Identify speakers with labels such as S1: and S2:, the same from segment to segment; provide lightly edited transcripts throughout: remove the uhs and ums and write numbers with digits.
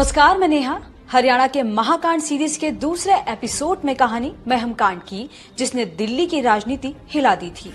S1: नमस्कार, मैं नेहा। हरियाणा के महाकांड सीरीज के दूसरे एपिसोड में कहानी महम कांड की, जिसने दिल्ली की राजनीति हिला दी थी।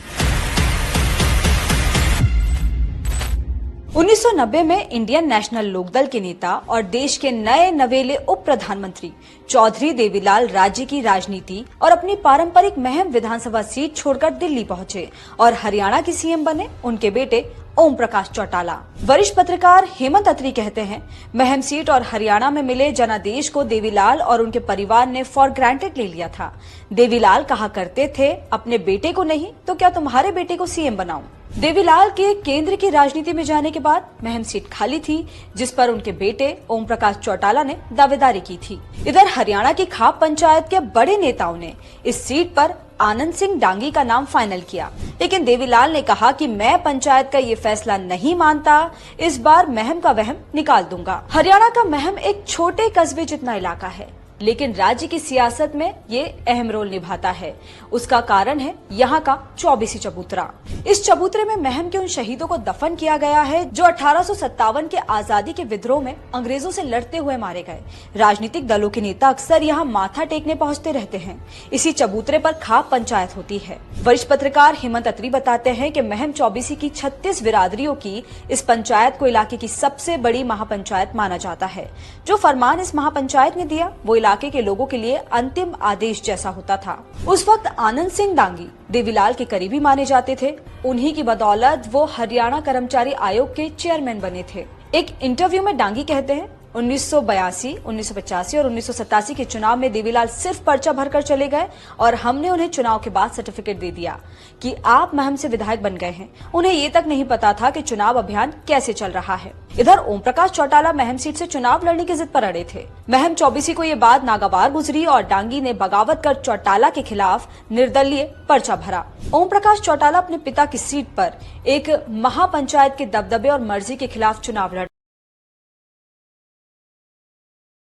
S1: 1990 में इंडियन नेशनल लोकदल के नेता और देश के नए नवेले उप प्रधानमंत्री चौधरी देवीलाल राज्य की राजनीति और अपनी पारंपरिक महम विधानसभा सीट छोड़कर दिल्ली पहुंचे और हरियाणा की सीएम बने उनके बेटे ओम प्रकाश चौटाला। वरिष्ठ पत्रकार हेमंत अत्री कहते हैं, महम सीट और हरियाणा में मिले जनादेश को देवीलाल और उनके परिवार ने फॉर ग्रांटेड ले लिया था। देवीलाल कहा करते थे, अपने बेटे को नहीं तो क्या तुम्हारे बेटे को सीएम बनाऊं। देवीलाल के केंद्र की राजनीति में जाने के बाद महम सीट खाली थी, जिस पर उनके बेटे ओम प्रकाश चौटाला ने दावेदारी की थी। इधर हरियाणा की खाप पंचायत के बड़े नेताओं ने इस सीट पर आनंद सिंह डांगी का नाम फाइनल किया, लेकिन देवीलाल ने कहा कि मैं पंचायत का ये फैसला नहीं मानता, इस बार महम का वहम निकाल दूंगा। हरियाणा का महम एक छोटे कस्बे जितना इलाका है, लेकिन राज्य की सियासत में ये अहम रोल निभाता है। उसका कारण है यहाँ का 24 चबूतरा। इस चबूतरे में महम के उन शहीदों को दफन किया गया है जो 1857 के आजादी के विद्रोह में अंग्रेजों से लड़ते हुए मारे गए। राजनीतिक दलों के नेता अक्सर यहाँ माथा टेकने पहुँचते रहते हैं। इसी चबूतरे पर खाप पंचायत होती है। वरिष्ठ पत्रकार हेमंत अत्री बताते हैं कि महम 24 की 36 बिरादरियों की इस पंचायत को इलाके की सबसे बड़ी महापंचायत माना जाता है। जो फरमान इस महापंचायत ने दिया वो इलाके के लोगों के लिए अंतिम आदेश जैसा होता था। उस वक्त आनंद सिंह डांगी देवीलाल के करीबी माने जाते थे। उन्हीं की बदौलत वो हरियाणा कर्मचारी आयोग के चेयरमैन बने थे। एक इंटरव्यू में डांगी कहते हैं, 1982, 1985 और 1987 के चुनाव में देवीलाल सिर्फ पर्चा भरकर चले गए और हमने उन्हें चुनाव के बाद सर्टिफिकेट दे दिया कि आप महम से विधायक बन गए हैं। उन्हें ये तक नहीं पता था कि चुनाव अभियान कैसे चल रहा है। इधर ओम प्रकाश चौटाला महम सीट से चुनाव लड़ने की जिद पर अड़े थे। महम 24 को ये बात नागवार गुजरी और डांगी ने बगावत कर चौटाला के खिलाफ निर्दलीय पर्चा भरा। ओम प्रकाश चौटाला अपने पिता की सीट पर एक महापंचायत के दबदबे और मर्जी के खिलाफ चुनाव लड़